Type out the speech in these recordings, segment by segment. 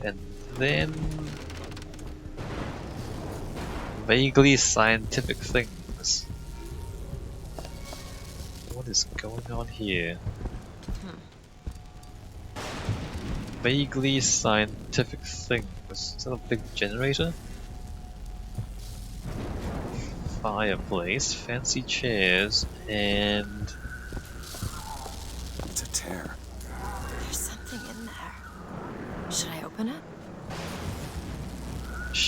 And then vaguely scientific things. What is going on here? Vaguely scientific things. Is that a big generator? Fireplace, fancy chairs, and It's a tear. There's something in there. Should I open it?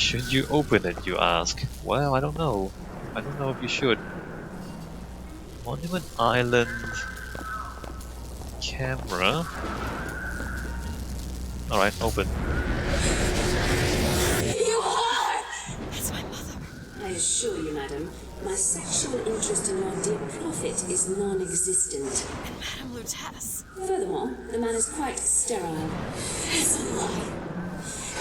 should you open it, you ask? Well, I don't know. I don't know if you should. Monument Island camera. Alright, open. You are! It's my mother. I assure you, madam, my sexual interest in your dear prophet is non-existent. And Madame Lutece. Furthermore, the man is quite sterile. It's a lie.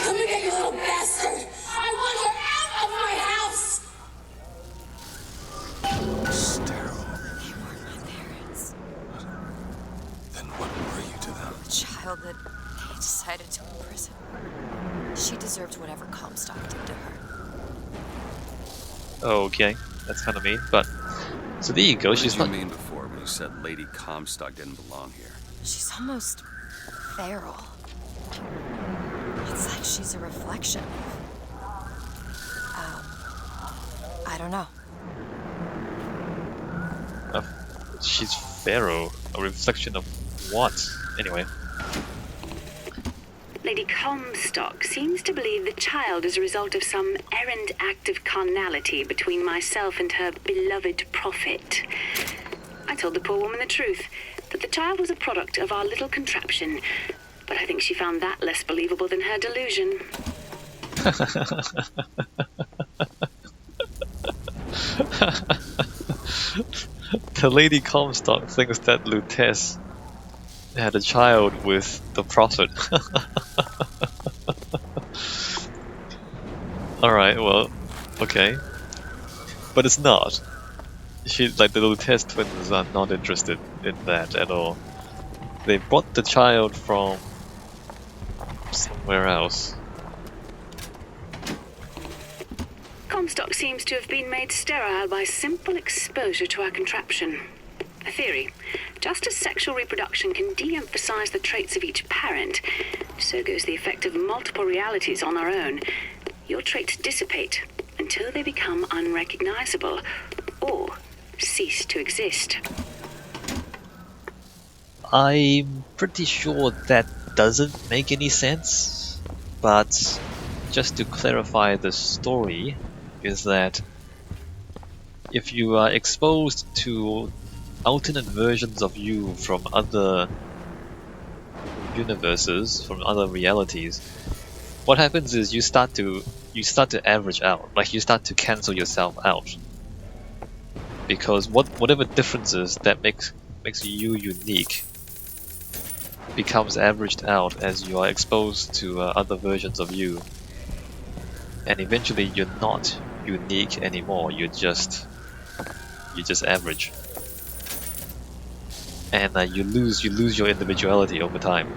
Come again, you little bastard! I want her out of my house! Sterile. They weren't my parents. Then what were you to them? The child that they decided to imprison. She deserved whatever Comstock did to her. Okay, that's kind of mean, but... So there you go, What she's did you not... mean before when you said Lady Comstock didn't belong here? She's almost feral. It's like she's a reflection of... I don't know. She's Pharaoh, a reflection of what? Anyway. Lady Comstock seems to believe the child is a result of some errant act of carnality between myself and her beloved prophet. I told the poor woman the truth, that the child was a product of our little contraption, but I think she found that less believable than her delusion. The Lady Comstock thinks that Lutece had a child with the prophet. Alright, well, okay. But it's not. Like, the Lutece twins are not interested in that at all. They brought the child from somewhere else. Comstock seems to have been made sterile by simple exposure to our contraption. A theory. Just as sexual reproduction can de-emphasize the traits of each parent, so goes the effect of multiple realities on our own. Your traits dissipate until they become unrecognizable or cease to exist. I'm pretty sure that doesn't make any sense, but just to clarify the story is that if you are exposed to alternate versions of you from other universes, from other realities, what happens is you start to average out, like you start to cancel yourself out, because whatever differences that makes you unique becomes averaged out as you are exposed to other versions of you, and eventually you're not unique anymore. You're just average, and you lose your individuality over time.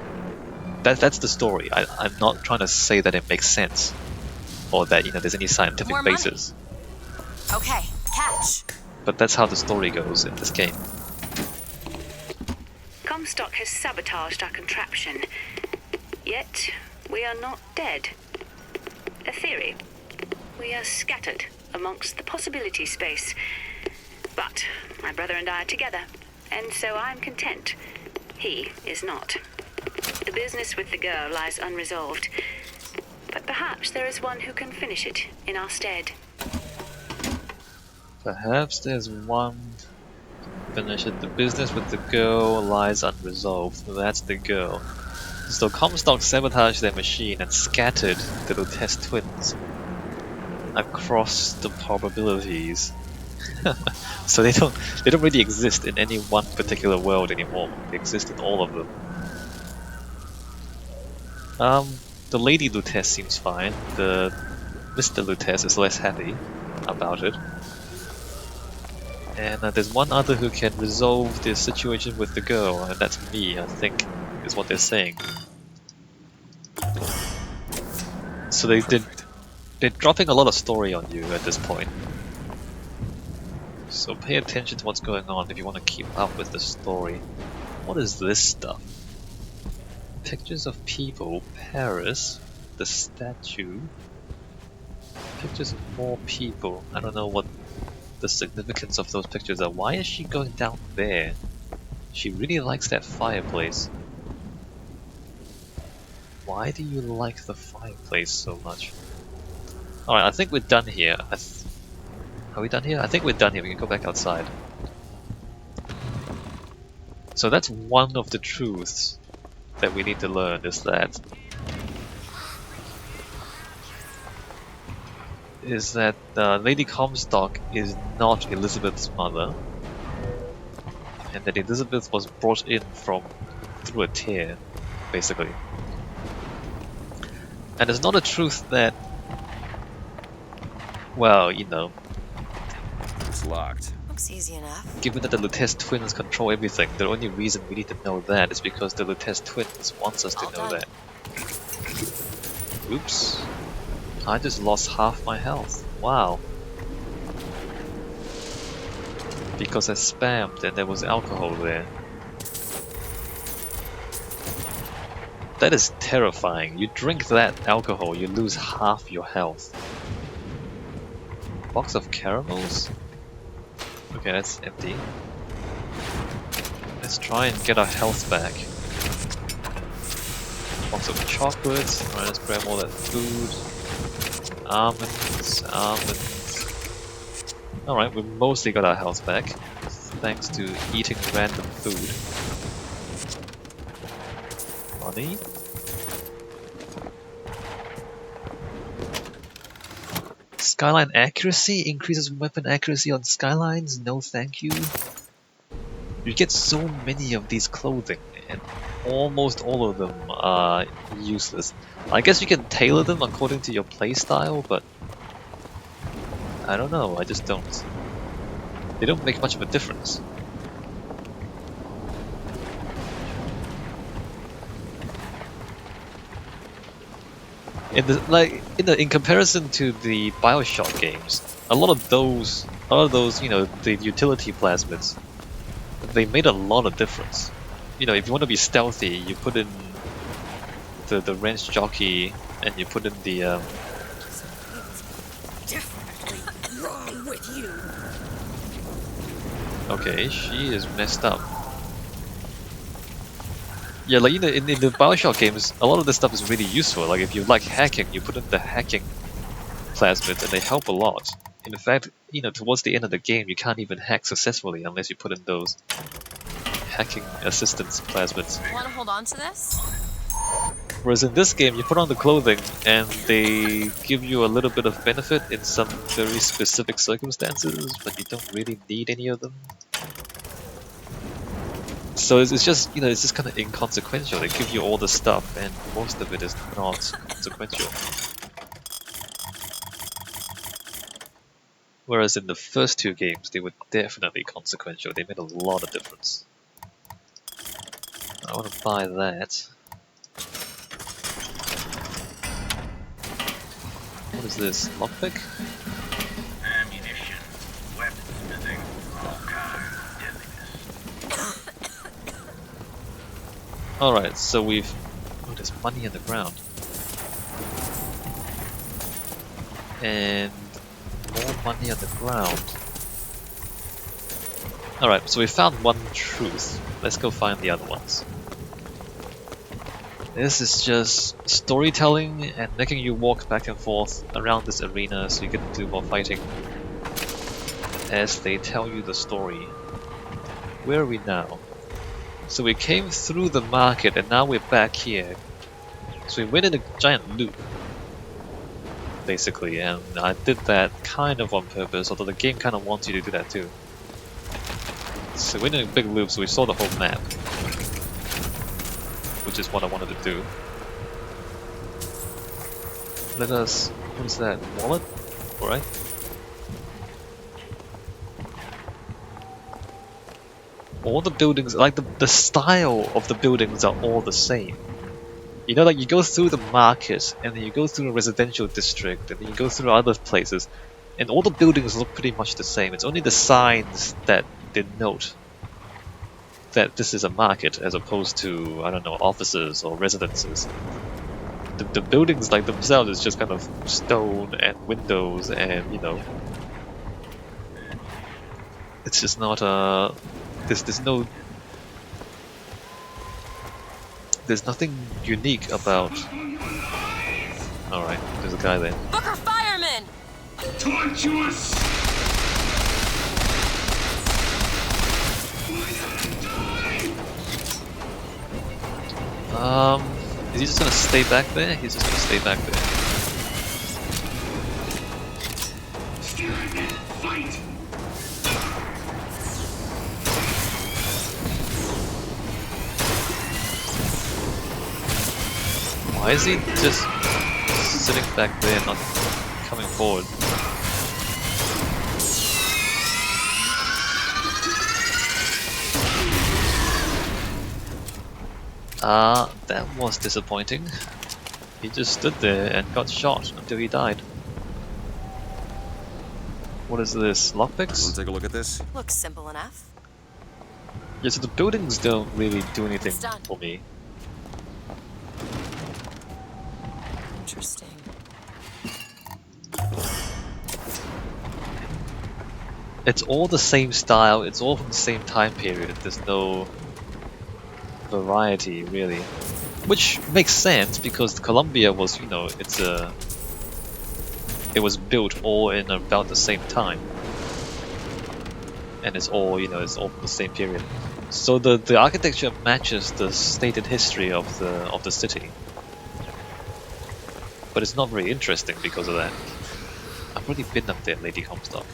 That's the story. I'm not trying to say that it makes sense, or that there's any scientific More money. basis. Okay, catch. But that's how the story goes in this game. Comstock has sabotaged our contraption, yet we are not dead. A theory. We are scattered amongst the possibility space. But my brother and I are together, and so I'm content. He is not. The business with the girl lies unresolved, but perhaps there is one who can finish it in our stead. Perhaps there's one to finish it. The business with the girl lies unresolved. That's the girl. So Comstock sabotaged their machine and scattered the Lutece twins across the probabilities. So they don't really exist in any one particular world anymore. They exist in all of them. The Lady Lutece seems fine. The Mr. Lutece is less happy about it. And there's one other who can resolve the situation with the girl, and that's me, I think, is what they're saying. So they're dropping a lot of story on you at this point. So pay attention to what's going on if you want to keep up with the story. What is this stuff? Pictures of people, Paris, the statue. Pictures of more people. I don't know what the significance of those pictures are. Why is she going down there? She really likes that fireplace. Why do you like the fireplace so much? Alright, I think we're done here. Are we done here? I think we're done here. We can go back outside. So that's one of the truths that we need to learn, is that Lady Comstock is not Elizabeth's mother, and that Elizabeth was brought in through a tear, basically. And it's not a truth that, well, you know, It's locked. Looks easy enough. given that the Lutece twins control everything, the only reason we need to know that is because the Lutece twins wants us to All know done. that. Oops. I just lost half my health. Wow. Because I spammed and there was alcohol there. That is terrifying. You drink that alcohol, you lose half your health. Box of caramels? Okay, that's empty. Let's try and get our health back. Box of chocolates. Alright, let's grab all that food. Almonds. Alright, we mostly got our health back, thanks to eating random food. Money? Skyline accuracy? Increases weapon accuracy on skylines? No thank you. You get so many of these clothing, and almost all of them are useless. I guess you can tailor them according to your playstyle, but I don't know, I just don't. They don't make much of a difference. In comparison to the Bioshock games, a lot of those, you know, the utility plasmids, they made a lot of difference. You know, if you want to be stealthy, you put in the wrench jockey, and you put in the Definitely wrong with you. Okay, she is messed up. Yeah, like, you know, in the Bioshock games, a lot of this stuff is really useful. Like, if you like hacking, you put in the hacking plasmids and they help a lot. In fact, you know, towards the end of the game, you can't even hack successfully unless you put in those hacking assistance plasmids. Want to hold on to this? Whereas in this game, you put on the clothing and they give you a little bit of benefit in some very specific circumstances, but you don't really need any of them. So it's just, you know, it's just kind of inconsequential. They give you all the stuff and most of it is not consequential. Whereas in the first two games, they were definitely consequential. They made a lot of difference. I want to buy that. What is this? Lockpick? Ammunition, weaponsmithing, all kinds of deadliness. Alright, so we've... Oh, there's money on the ground. And more money on the ground. Alright, so we found one truth. Let's go find the other ones. This is just storytelling and making you walk back and forth around this arena so you get to do more fighting as they tell you the story. Where are we now? So we came through the market and now we're back here. So we went in a giant loop, basically, and I did that kind of on purpose, although the game kind of wants you to do that too. So we went in a big loop, so we saw the whole map, which is what I wanted to do. Let us... what is that? Wallet? Alright. All the buildings, like the style of the buildings are all the same. You know, like you go through the market, and then you go through a residential district, and then you go through other places, and all the buildings look pretty much the same. It's only the signs that denote that this is a market, as opposed to, I don't know, offices or residences. The buildings like themselves is just kind of stone and windows, and you know, it's just not there's nothing unique about. All right, there's a guy there. Booker, fireman! Tortuous! Is he just gonna stay back there? He's just gonna stay back there. Fight! Why is he just sitting back there, not coming forward? That was disappointing. He just stood there and got shot until he died. What is this? Lockpicks? Want to take a look at this? Looks simple enough. Yeah, so the buildings don't really do anything It's done. for me. Interesting. It's all the same style, it's all from the same time period, there's no variety really. Which makes sense because Colombia was, you know, it was built all in about the same time. And it's all, you know, it's all from the same period. So the architecture matches the stated history of the city. But it's not very interesting because of that. I've already been up there, Lady Comstock.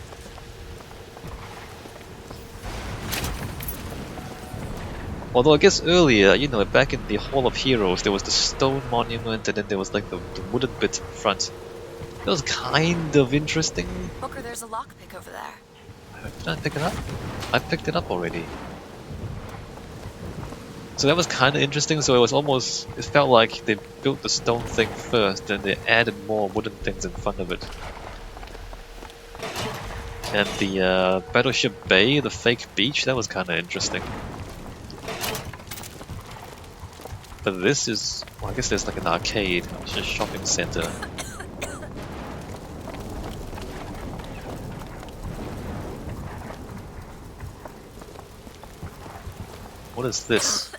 Although I guess earlier, you know, back in the Hall of Heroes, there was the stone monument and then there was like the wooden bit in front. That was kind of interesting. Booker, there's a lockpick over there. Did I pick it up? I picked it up already. So that was kind of interesting, so it was almost, it felt like they built the stone thing first, then they added more wooden things in front of it. And the Battleship Bay, the fake beach, that was kind of interesting. But this is, well, I guess there's like an arcade, it's a shopping center. What is this?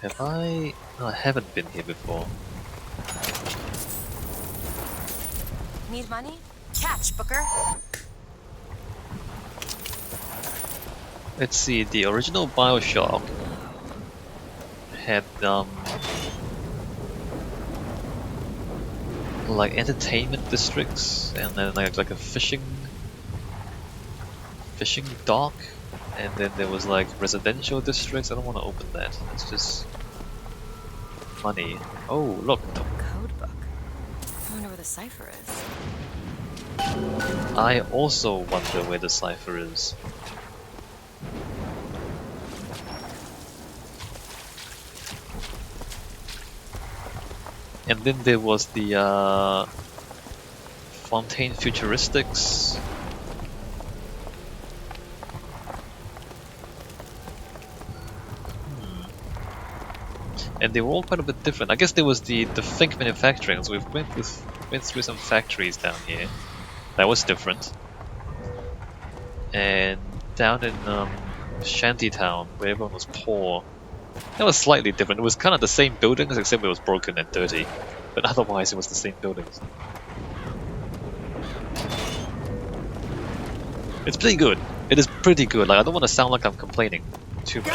Have I... No, I haven't been here before. Need money? Catch, Booker. Let's see, the original Bioshock had like entertainment districts and then like a fishing dock, and then there was like residential districts. I don't want to open that. It's just money. Oh, look. Code book. I wonder where the cipher is. I also wonder where the cipher is. And then there was the Fontaine Futuristics. And they were all quite a bit different. I guess there was the Think Manufacturing, so we went through some factories down here. That was different. And down in Shantytown, where everyone was poor, that was slightly different. It was kind of the same buildings, except it was broken and dirty. But otherwise, it was the same buildings. It's pretty good. It is pretty good. Like, I don't want to sound like I'm complaining too much.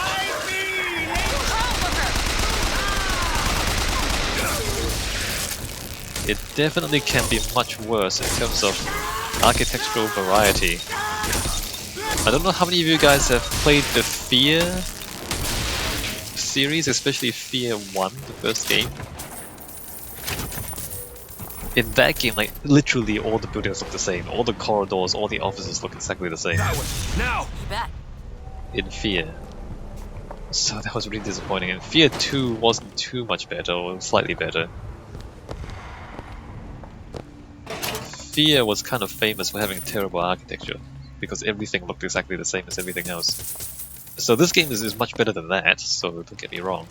It definitely can be much worse in terms of architectural variety. I don't know how many of you guys have played the Fear series, especially Fear 1, the first game. In that game, like, literally all the buildings look the same. All the corridors, all the offices look exactly the same. That one! Now! You bet. In Fear. So that was really disappointing. And Fear 2 wasn't too much better, or slightly better. Fear was kind of famous for having terrible architecture, because everything looked exactly the same as everything else. So this game is much better than that, so don't get me wrong.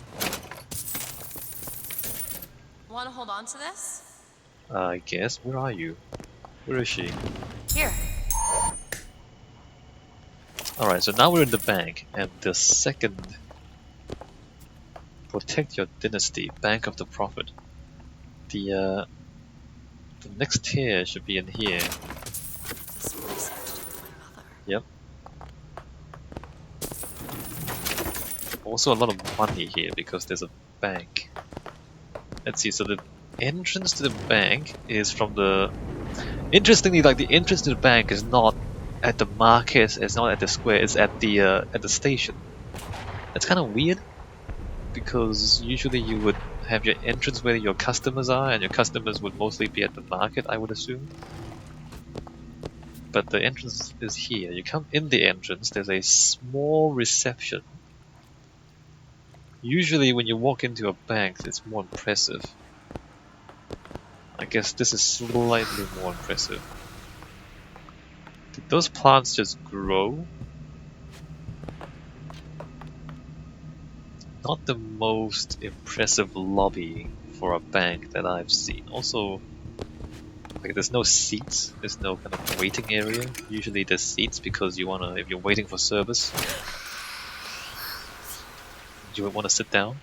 Want to hold on to this? I guess. Where are you? Where is she? Here. Alright, so now we're in the bank, and the second... Protect your dynasty, Bank of the Prophet. The next tier should be in here. This place had to do with my mother. Yep. Also a lot of money here because there's a bank. Let's see, so the entrance to the bank is from the... Interestingly, like the entrance to the bank is not at the market, it's not at the square, it's at the station. That's kind of weird, because usually you would have your entrance where your customers are, and your customers would mostly be at the market, I would assume. But the entrance is here. You come in the entrance, there's a small reception. Usually when you walk into a bank, it's more impressive. I guess this is slightly more impressive. Did those plants just grow? Not the most impressive lobby for a bank that I've seen. Also, like there's no seats, there's no kind of waiting area. Usually there's seats because you wanna, if you're waiting for service, you would wanna sit down.